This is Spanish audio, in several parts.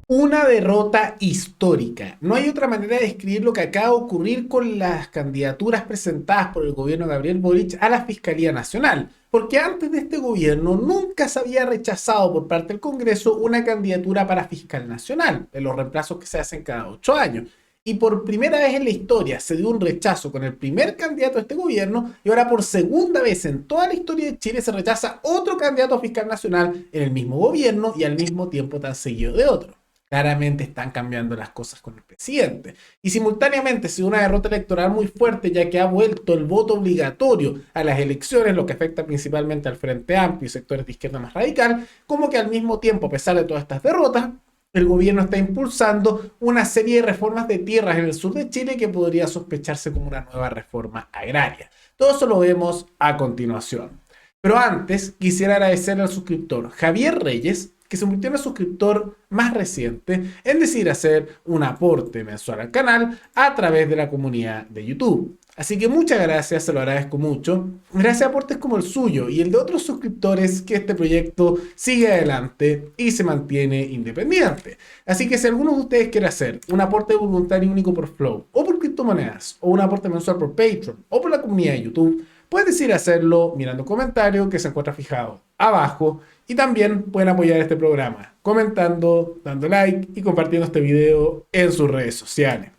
Una derrota histórica. No hay otra manera de describir lo que acaba de ocurrir con las candidaturas presentadas por el gobierno de Gabriel Boric a la Fiscalía Nacional. Porque antes de este gobierno nunca se había rechazado por parte del Congreso una candidatura para fiscal nacional, de los reemplazos que se hacen cada 8 años. Y por primera vez en la historia se dio un rechazo con el primer candidato de este gobierno y ahora por segunda vez en toda la historia de Chile se rechaza otro candidato a fiscal nacional en el mismo gobierno y al mismo tiempo tan seguido de otro. Claramente están cambiando las cosas con el presidente. Y simultáneamente se dio una derrota electoral muy fuerte, ya que ha vuelto el voto obligatorio a las elecciones, lo que afecta principalmente al Frente Amplio y sectores de izquierda más radical, como que al mismo tiempo, a pesar de todas estas derrotas, el gobierno está impulsando una serie de reformas de tierras en el sur de Chile que podría sospecharse como una nueva reforma agraria. Todo eso lo vemos a continuación. Pero antes, quisiera agradecerle al suscriptor Javier Reyes, que se convirtió en el suscriptor más reciente en decidir hacer un aporte mensual al canal a través de la comunidad de YouTube. Así que muchas gracias, se lo agradezco mucho. Gracias a aportes como el suyo y el de otros suscriptores que este proyecto sigue adelante y se mantiene independiente. Así que si alguno de ustedes quiere hacer un aporte voluntario único por Flow o por criptomonedas o un aporte mensual por Patreon o por la comunidad de YouTube, pueden decidir hacerlo mirando el comentario que se encuentra fijado abajo y también pueden apoyar este programa comentando, dando like y compartiendo este video en sus redes sociales.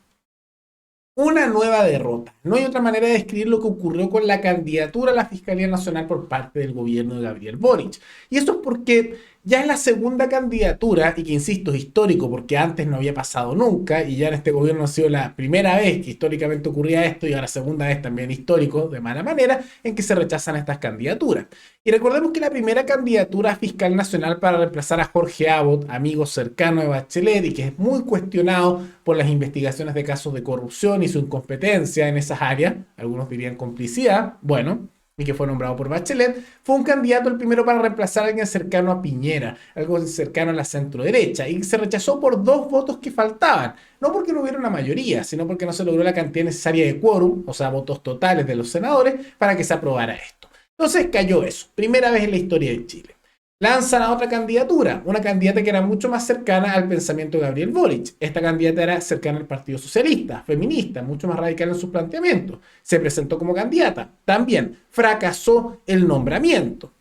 Una nueva derrota. No hay otra manera de describir lo que ocurrió con la candidatura a la Fiscalía Nacional por parte del gobierno de Gabriel Boric. Y esto es porque ya es la segunda candidatura, y que insisto, es histórico porque antes no había pasado nunca, y ya en este gobierno ha sido la primera vez que históricamente ocurría esto, y ahora segunda vez también histórico, de mala manera, en que se rechazan estas candidaturas. Y recordemos que la primera candidatura a fiscal nacional para reemplazar a Jorge Abot, amigo cercano de Bachelet, y que es muy cuestionado por las investigaciones de casos de corrupción y su incompetencia en esas áreas, algunos dirían complicidad, bueno, y que fue nombrado por Bachelet, fue un candidato el primero para reemplazar a alguien cercano a Piñera, algo cercano a la centro-derecha, y se rechazó por 2 votos que faltaban, no porque no hubiera una mayoría, sino porque no se logró la cantidad necesaria de quórum, o sea, votos totales de los senadores, para que se aprobara esto. Entonces cayó eso, primera vez en la historia de Chile. Lanzan a otra candidatura, una candidata que era mucho más cercana al pensamiento de Gabriel Boric. Esta candidata era cercana al Partido Socialista, feminista, mucho más radical en sus planteamientos. Se presentó como candidata. También fracasó el nombramiento,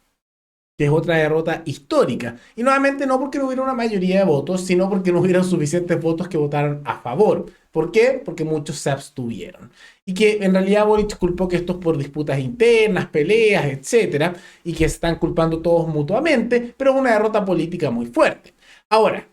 que es otra derrota histórica. Y nuevamente no porque no hubiera una mayoría de votos, sino porque no hubieran suficientes votos que votaran a favor. ¿Por qué? Porque muchos se abstuvieron. Y que en realidad Boric culpó que esto es por disputas internas, peleas, etcétera, y que se están culpando todos mutuamente, pero es una derrota política muy fuerte. Ahora,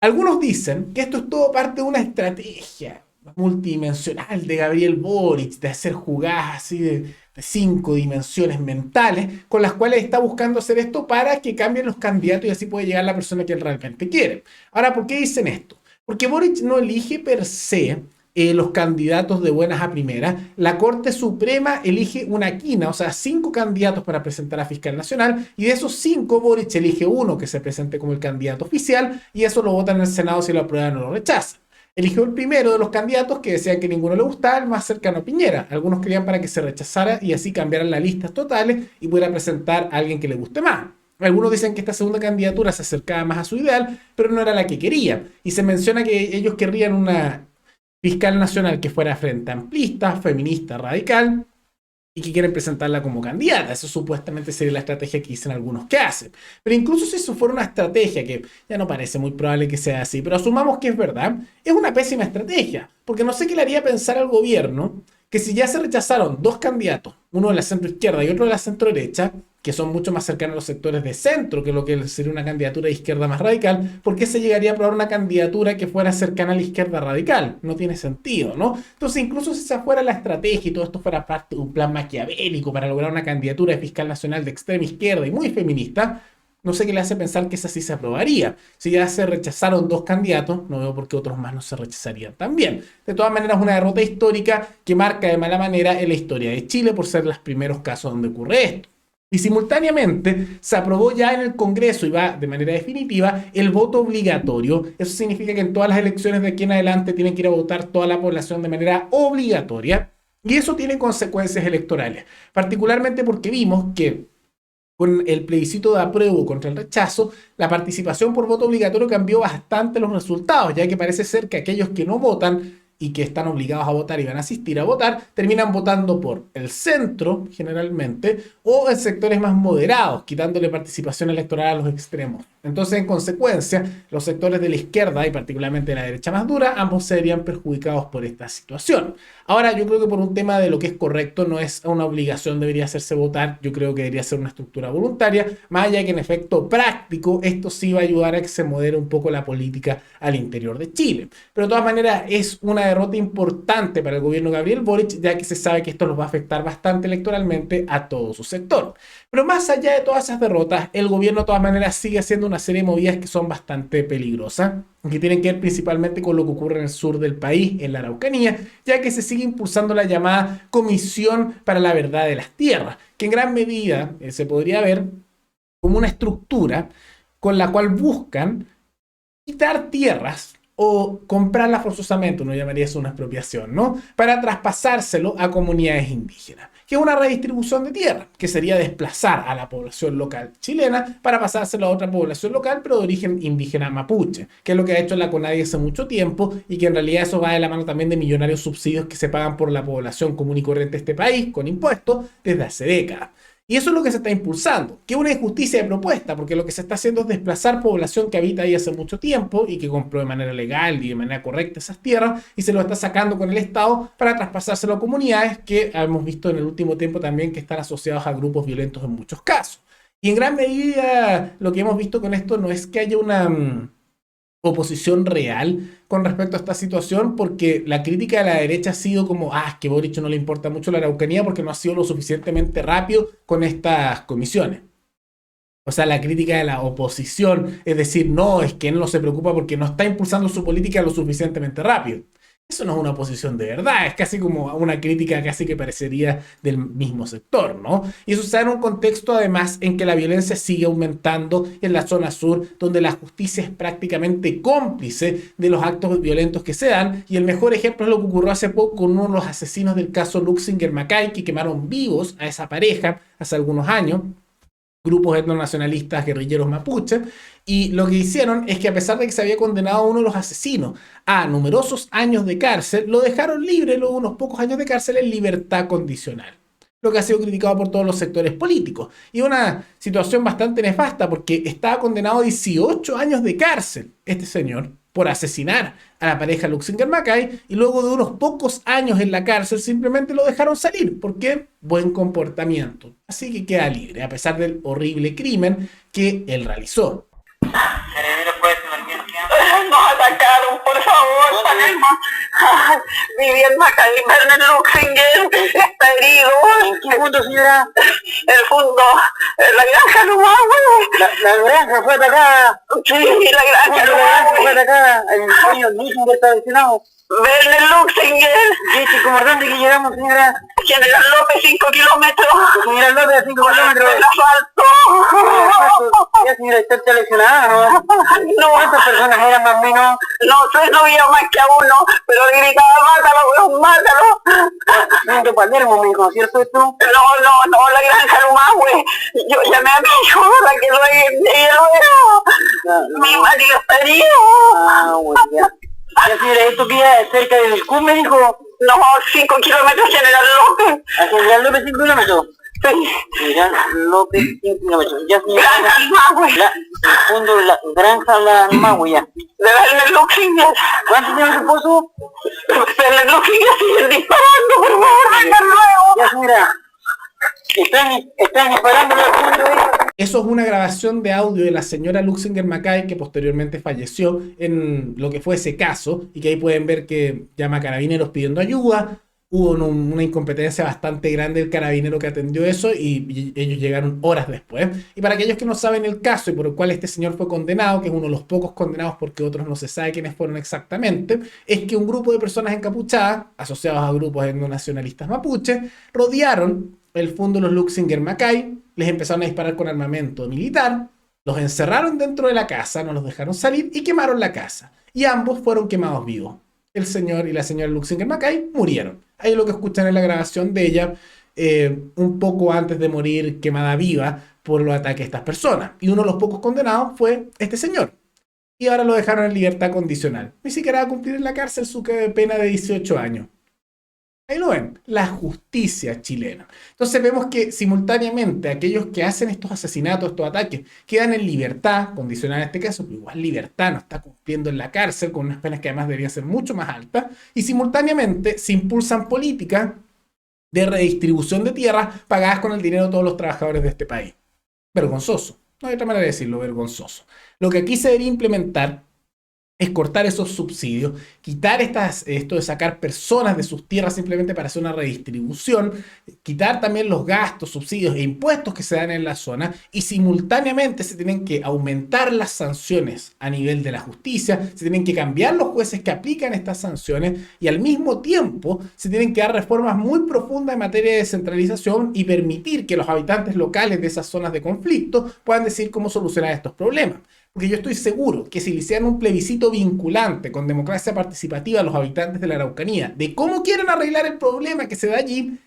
algunos dicen que esto es todo parte de una estrategia multidimensional de Gabriel Boric, de hacer jugadas así de 5 dimensiones mentales, con las cuales está buscando hacer esto para que cambien los candidatos y así puede llegar la persona que él realmente quiere. Ahora, ¿por qué dicen esto? Porque Boric no elige per se los candidatos de buenas a primeras. La Corte Suprema elige una quina, o sea, 5 candidatos para presentar a fiscal nacional, y de esos 5, Boric elige uno que se presente como el candidato oficial, y eso lo votan en el Senado si lo aprueban o lo rechazan. Eligió el primero de los candidatos que decían que ninguno le gustaba, el más cercano a Piñera. Algunos querían para que se rechazara y así cambiaran las listas totales y pudiera presentar a alguien que le guste más. Algunos dicen que esta segunda candidatura se acercaba más a su ideal, pero no era la que quería. Y se menciona que ellos querrían una fiscal nacional que fuera frente amplista, feminista, radical, y que quieren presentarla como candidata. Eso supuestamente sería la estrategia que dicen algunos que hacen. Pero incluso si eso fuera una estrategia, que ya no parece muy probable que sea así, pero asumamos que es verdad, es una pésima estrategia, porque no sé qué le haría pensar al gobierno que si ya se rechazaron 2 candidatos, uno de la centro izquierda y otro de la centro derecha, que son mucho más cercanos a los sectores de centro que lo que sería una candidatura de izquierda más radical, ¿por qué se llegaría a aprobar una candidatura que fuera cercana a la izquierda radical? No tiene sentido, ¿no? Entonces, incluso si esa fuera la estrategia y todo esto fuera parte de un plan maquiavélico para lograr una candidatura de fiscal nacional de extrema izquierda y muy feminista, no sé qué le hace pensar que esa sí se aprobaría. Si ya se rechazaron 2 candidatos, no veo por qué otros más no se rechazarían también. De todas maneras, una derrota histórica que marca de mala manera en la historia de Chile por ser los primeros casos donde ocurre esto. Y simultáneamente se aprobó ya en el Congreso y va de manera definitiva el voto obligatorio. Eso significa que en todas las elecciones de aquí en adelante tienen que ir a votar toda la población de manera obligatoria. Y eso tiene consecuencias electorales, particularmente porque vimos que con el plebiscito de apruebo contra el rechazo, la participación por voto obligatorio cambió bastante los resultados, ya que parece ser que aquellos que no votan y que están obligados a votar y van a asistir a votar, terminan votando por el centro, generalmente, o en sectores más moderados, quitándole participación electoral a los extremos. Entonces, en consecuencia, los sectores de la izquierda y particularmente de la derecha más dura, ambos serían perjudicados por esta situación. Ahora, yo creo que por un tema de lo que es correcto, no es una obligación, debería hacerse votar, yo creo que debería ser una estructura voluntaria, más allá de que en efecto práctico, esto sí va a ayudar a que se modere un poco la política al interior de Chile. Pero de todas maneras, es una derrota importante para el gobierno de Gabriel Boric, ya que se sabe que esto los va a afectar bastante electoralmente a todo su sector. Pero más allá de todas esas derrotas, el gobierno de todas maneras sigue haciendo una serie de movidas que son bastante peligrosas, que tienen que ver principalmente con lo que ocurre en el sur del país, en la Araucanía, ya que se sigue impulsando la llamada Comisión para la Verdad de las Tierras, que en gran medida se podría ver como una estructura con la cual buscan quitar tierras o comprarlas forzosamente, uno llamaría eso una expropiación, ¿no? Para traspasárselo a comunidades indígenas, que es una redistribución de tierra, que sería desplazar a la población local chilena para pasárselo a otra población local, pero de origen indígena mapuche, que es lo que ha hecho la CONADI hace mucho tiempo y que en realidad eso va de la mano también de millonarios subsidios que se pagan por la población común y corriente de este país con impuestos desde hace décadas. Y eso es lo que se está impulsando, que es una injusticia de propuesta, porque lo que se está haciendo es desplazar población que habita ahí hace mucho tiempo y que compró de manera legal y de manera correcta esas tierras y se lo está sacando con el Estado para traspasárselo a comunidades que hemos visto en el último tiempo también que están asociados a grupos violentos en muchos casos. Y en gran medida lo que hemos visto con esto no es que haya una oposición real con respecto a esta situación, porque la crítica de la derecha ha sido como, es que Boric no le importa mucho la Araucanía porque no ha sido lo suficientemente rápido con estas comisiones. O sea, la crítica de la oposición, es decir, no, es que él no se preocupa porque no está impulsando su política lo suficientemente rápido. Eso no es una oposición de verdad, es casi como una crítica casi que parecería del mismo sector, ¿no? Y eso está en un contexto además en que la violencia sigue aumentando en la zona sur, donde la justicia es prácticamente cómplice de los actos violentos que se dan, y el mejor ejemplo es lo que ocurrió hace poco con uno de los asesinos del caso Luxinger Macay, que quemaron vivos a esa pareja hace algunos años, grupos etnonacionalistas guerrilleros mapuche, y lo que hicieron es que a pesar de que se había condenado a uno de los asesinos a numerosos años de cárcel, lo dejaron libre luego de unos pocos años de cárcel en libertad condicional, lo que ha sido criticado por todos los sectores políticos. Y una situación bastante nefasta porque estaba condenado a 18 años de cárcel este señor por asesinar a la pareja Luxinger Macay, y luego de unos pocos años en la cárcel simplemente lo dejaron salir. ¿Por qué? Buen comportamiento. Así que queda libre, a pesar del horrible crimen que él realizó. Nos atacaron, por favor, Panema. Vivian Macay, Bernard Luxinger está herido. ¿En qué punto, señora? El fondo, la granja Lumagüe. La granja fue atacada. Sí, la granja La granja fue Lumagüe. atacada. El señor Luxinger está lesionado. Bernard Luxinger. ¿Qué comandante que llegamos, señora? General López, 5 kilómetros. Señora López, a 5 kilómetros. El asfalto. Ya, señora, está lesionada, ¿no? No, ¿Cuántas personas eran más o menos? no sé, no había más que a uno, pero gritaba, mátalo, weón, mátalo. Señor Palermo, me dijo, ¿cierto esto? No, la granja Lumagüe. Yo llamé a mi hijo para que lo mi marido está herido. Bueno, ya. Ya, señora, ¿esto queda cerca del CUM, me dijo? No, 5 kilómetros, General López. ¿A General López 5 kilómetros? Sí. General López 5 kilómetros. Ya, señora. Granja Lumagüe. El fondo de la granja La Magua, ya. De Bernard Luxinger. ¿Cuánto tiene su esposo? Bernard Luxinger sigue disparando, por favor, vengan luego. Ya, señora. Están disparando al fondo de ella. Eso es una grabación de audio de la señora Luxinger Macay, que posteriormente falleció en lo que fue ese caso, y que ahí pueden ver que llama a carabineros pidiendo ayuda. Hubo una incompetencia bastante grande del carabinero que atendió eso, y ellos llegaron horas después. Y para aquellos que no saben el caso y por el cual este señor fue condenado, que es uno de los pocos condenados porque otros no se sabe quiénes fueron exactamente, es que un grupo de personas encapuchadas, asociados a grupos etnonacionalistas mapuche, rodearon el fondo de los Luxinger Macay, les empezaron a disparar con armamento militar, los encerraron dentro de la casa, no los dejaron salir y quemaron la casa. Y ambos fueron quemados vivos. El señor y la señora Luxinger Macay murieron. Ahí lo que escuchan en la grabación de ella, un poco antes de morir quemada viva por los ataques a estas personas. Y uno de los pocos condenados fue este señor. Y ahora lo dejaron en libertad condicional. Ni siquiera va a cumplir en la cárcel su pena de 18 años. Ahí lo ven, la justicia chilena. Entonces vemos que simultáneamente aquellos que hacen estos asesinatos, estos ataques, quedan en libertad, condicional en este caso, pero igual libertad, no está cumpliendo en la cárcel, con unas penas que además deberían ser mucho más altas, y simultáneamente se impulsan políticas de redistribución de tierras pagadas con el dinero de todos los trabajadores de este país. Vergonzoso, no hay otra manera de decirlo, vergonzoso. Lo que aquí se debería implementar es cortar esos subsidios, quitar esto de sacar personas de sus tierras simplemente para hacer una redistribución, quitar también los gastos, subsidios e impuestos que se dan en la zona, y simultáneamente se tienen que aumentar las sanciones a nivel de la justicia, se tienen que cambiar los jueces que aplican estas sanciones, y al mismo tiempo se tienen que dar reformas muy profundas en materia de descentralización y permitir que los habitantes locales de esas zonas de conflicto puedan decir cómo solucionar estos problemas. Porque yo estoy seguro que si le hicieran un plebiscito vinculante con democracia participativa a los habitantes de la Araucanía de cómo quieren arreglar el problema que se da allí,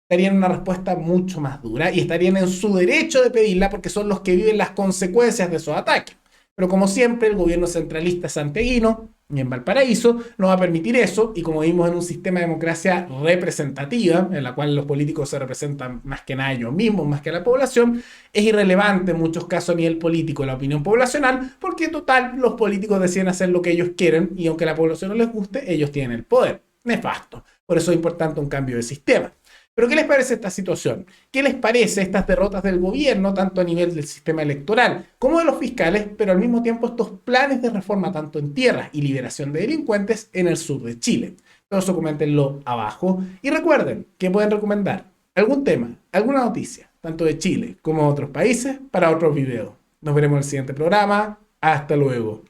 darían una respuesta mucho más dura y estarían en su derecho de pedirla porque son los que viven las consecuencias de esos ataques. Pero como siempre, el gobierno centralista santiaguino y en Valparaíso no va a permitir eso, y como vimos en un sistema de democracia representativa, en la cual los políticos se representan más que nada ellos mismos, más que a la población, es irrelevante en muchos casos a nivel político la opinión poblacional, porque total, los políticos deciden hacer lo que ellos quieren, y aunque a la población no les guste, ellos tienen el poder. Nefasto. Por eso es importante un cambio de sistema. Pero ¿qué les parece esta situación? ¿Qué les parece estas derrotas del gobierno, tanto a nivel del sistema electoral como de los fiscales, pero al mismo tiempo estos planes de reforma tanto en tierras y liberación de delincuentes en el sur de Chile? Todo eso coméntenlo abajo y recuerden que pueden recomendar algún tema, alguna noticia, tanto de Chile como de otros países, para otros videos. Nos veremos en el siguiente programa. Hasta luego.